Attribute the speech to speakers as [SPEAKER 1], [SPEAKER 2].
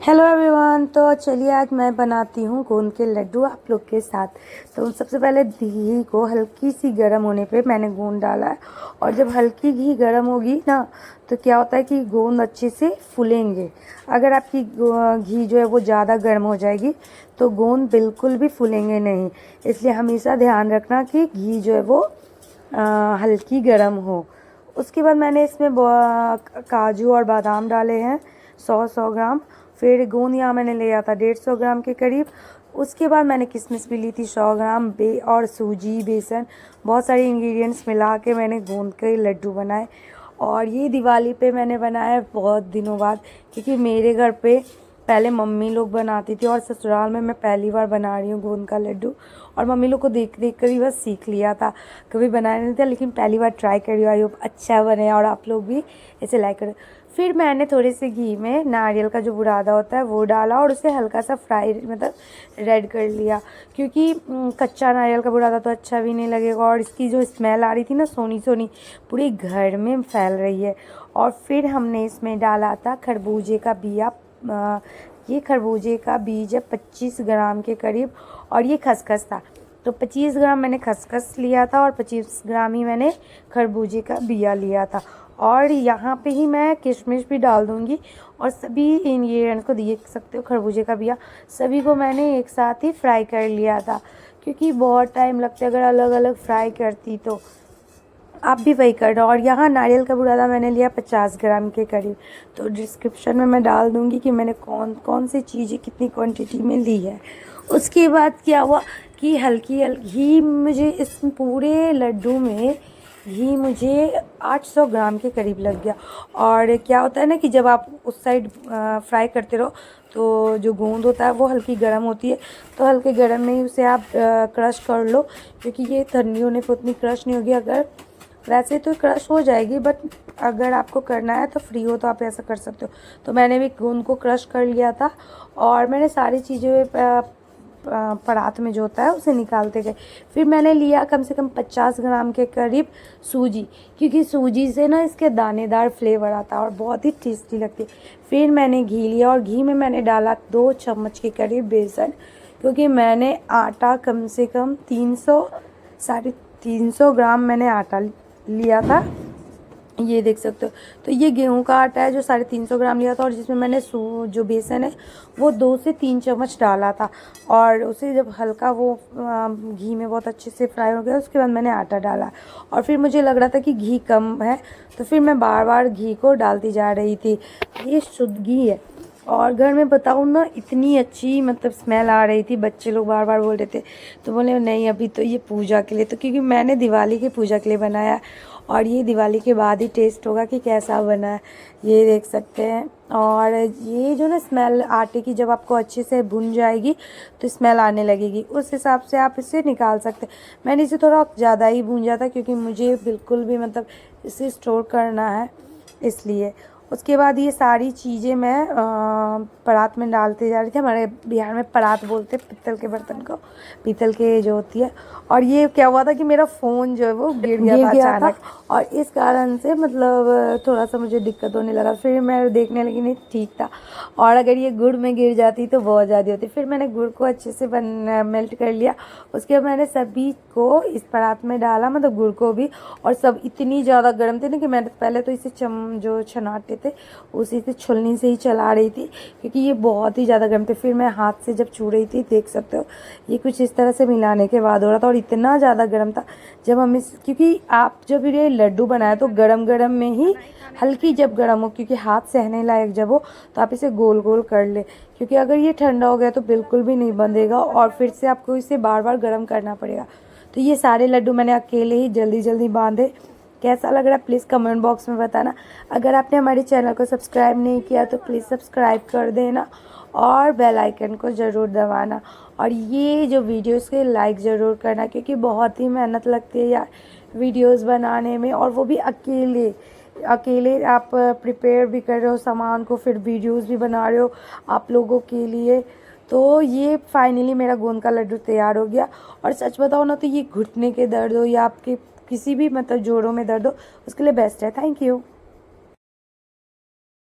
[SPEAKER 1] Hello everyone. तो चलिए आज मैं बनाती हूँ गोंद के लड्डू आप लोग के साथ। तो सबसे पहले घी को हल्की सी गर्म होने पे मैंने गोंद डाला है, और जब हल्की घी गर्म होगी ना तो क्या होता है कि गोंद अच्छे से फूलेंगे। अगर आपकी घी जो है वो ज़्यादा गर्म हो जाएगी तो गोंद बिल्कुल भी फूलेंगे नहीं। इसलिए हमेशा ध्यान रखना कि घी जो है वो हल्की गर्म हो। उसके बाद मैंने इसमें काजू और बादाम डाले हैं 100 ग्राम। फिर गोंद यहाँ मैंने लिया था 150 ग्राम के करीब। उसके बाद मैंने किशमिश भी ली थी 100 ग्राम और सूजी, बेसन, बहुत सारे इंग्रेडिएंट्स मिला के मैंने गोंद के लड्डू बनाए। और ये दिवाली पे मैंने बनाया बहुत दिनों बाद, क्योंकि मेरे घर पे पहले मम्मी लोग बनाती थी और ससुराल में मैं पहली बार बना रही हूँ गोंद का लड्डू। और मम्मी लोग को देख देख कर ही बस सीख लिया था, कभी बनाया नहीं था, लेकिन पहली बार ट्राई कर रही हूँ। आई होप अच्छा बने और आप लोग भी इसे लाइक करें। फिर मैंने थोड़े से घी में नारियल का जो बुरादा होता है वो डाला और उसे हल्का सा फ्राई मतलब रेड कर लिया, क्योंकि कच्चा नारियल का बुरादा तो अच्छा भी नहीं लगेगा। और इसकी जो स्मेल आ रही थी ना सोनी सोनी, पूरे घर में फैल रही है। और फिर हमने इसमें डाला था खरबूजे का बिया। ये खरबूजे का बीज है 25 ग्राम के करीब, और ये खसखस था। तो 25 ग्राम मैंने खसखस लिया था और 25 ग्राम ही मैंने खरबूजे का बिया लिया था। और यहाँ पे ही मैं किशमिश भी डाल दूँगी। और सभी इंग्रेडिएंट्स को देख सकते हो, खरबूजे का बिया सभी को मैंने एक साथ ही फ्राई कर लिया था, क्योंकि बहुत टाइम लगता है अगर अलग अलग फ्राई करती तो। आप भी वही करना। और यहाँ नारियल का बुरादा मैंने लिया 50 ग्राम के करीब। तो डिस्क्रिप्शन में मैं डाल दूँगी कि मैंने कौन कौन सी चीज़ें कितनी क्वांटिटी में ली है। उसके बाद क्या हुआ कि हल्की घी मुझे इस पूरे लड्डू में घी मुझे 800 ग्राम के करीब लग गया। और क्या होता है ना कि जब आप उस साइड फ्राई करते रहो तो जो गोंद होता है वो हल्की गर्म होती है, तो हल्के गर्म में ही उसे आप क्रश कर लो, क्योंकि ये ठंडी होने पर उतनी क्रश नहीं होगी। अगर वैसे तो क्रश हो जाएगी, बट अगर आपको करना है तो फ्री हो तो आप ऐसा कर सकते हो। तो मैंने भी गोंद को क्रश कर लिया था और मैंने सारी चीज़ें परात में जो होता है उसे निकालते गए। फिर मैंने लिया कम से कम 50 ग्राम के करीब सूजी, क्योंकि सूजी से ना इसके दानेदार फ्लेवर आता है और बहुत ही टेस्टी लगती है। फिर मैंने घी लिया और घी में मैंने डाला 2 चम्मच के करीब बेसन, क्योंकि मैंने आटा कम से कम 300 ग्राम मैंने आटा लिया था। ये देख सकते हो। तो ये गेहूं का आटा है जो 350 ग्राम लिया था, और जिसमें मैंने जो बेसन है वो 2 से 3 चम्मच डाला था। और उसे जब हल्का वो घी में बहुत अच्छे से फ्राई हो गया उसके बाद मैंने आटा डाला। और फिर मुझे लग रहा था कि घी कम है, तो फिर मैं बार बार घी को डालती जा रही थी। ये शुद्ध घी है। और घर में बताऊँ ना इतनी अच्छी मतलब स्मेल आ रही थी, बच्चे लोग बार बार बोल रहे थे। तो बोले नहीं अभी तो ये पूजा के लिए, तो क्योंकि मैंने दिवाली की पूजा के लिए बनाया, और ये दिवाली के बाद ही टेस्ट होगा कि कैसा बना है। ये देख सकते हैं। और ये जो ना स्मेल आटे की जब आपको अच्छे से भुन जाएगी तो स्मेल आने लगेगी, उस हिसाब से आप इसे निकाल सकते हैं। मैंने इसे थोड़ा ज़्यादा ही भूंजा था, क्योंकि मुझे बिल्कुल भी मतलब इसे स्टोर करना है इसलिए। उसके बाद ये सारी चीज़ें मैं परात में डालते जा रही थी। हमारे बिहार में परात बोलते हैं पीतल के बर्तन को, पीतल के जो होती है। और ये क्या हुआ था कि मेरा फ़ोन जो है वो गिर गया था अचानक, और इस कारण से मतलब थोड़ा सा मुझे दिक्कत होने लगा। फिर मैं देखने लगी नहीं ठीक था, और अगर ये गुड़ में गिर जाती तो बहुत ज़्यादा होती। फिर मैंने गुड़ को अच्छे से मेल्ट कर लिया। उसके बाद मैंने सभी को इस परात में डाला, मतलब गुड़ को भी। और सब इतनी ज़्यादा गर्म थे ना कि मैंने पहले तो इसे जो छनाटे थे उसी से छलनी से ही चला रही थी, क्योंकि ये बहुत ही ज़्यादा गर्म थे। फिर मैं हाथ से जब छू रही थी देख सकते हो ये कुछ इस तरह से मिलाने के बाद हो रहा था, और इतना ज़्यादा गर्म था। जब हम क्योंकि आप जब ये लड्डू बनाए तो गरम गरम में ही हल्की जब गर्म हो, क्योंकि हाथ सहने लायक जब हो तो आप इसे गोल गोल कर ले, क्योंकि अगर ये ठंडा हो गया तो बिल्कुल भी नहीं बंधेगा और फिर से आपको इसे बार बार गर्म करना पड़ेगा। तो ये सारे लड्डू मैंने अकेले ही जल्दी जल्दी बांधे। कैसा लग रहा है प्लीज़ कमेंट बॉक्स में बताना। अगर आपने हमारे चैनल को सब्सक्राइब नहीं किया तो प्लीज़ सब्सक्राइब कर देना और बेल आइकन को ज़रूर दबाना। और ये जो वीडियोस के लाइक ज़रूर करना, क्योंकि बहुत ही मेहनत लगती है यार वीडियोस बनाने में, और वो भी अकेले अकेले आप प्रिपेयर भी कर रहे हो सामान को, फिर वीडियोस भी बना रहे हो आप लोगों के लिए। तो ये फाइनली मेरा गोंद का लड्डू तैयार हो गया। और सच बताओ ना तो ये घुटने के दर्द हो या आपके किसी भी मतलब जोड़ों में दर्द हो उसके लिए बेस्ट है। Thank you.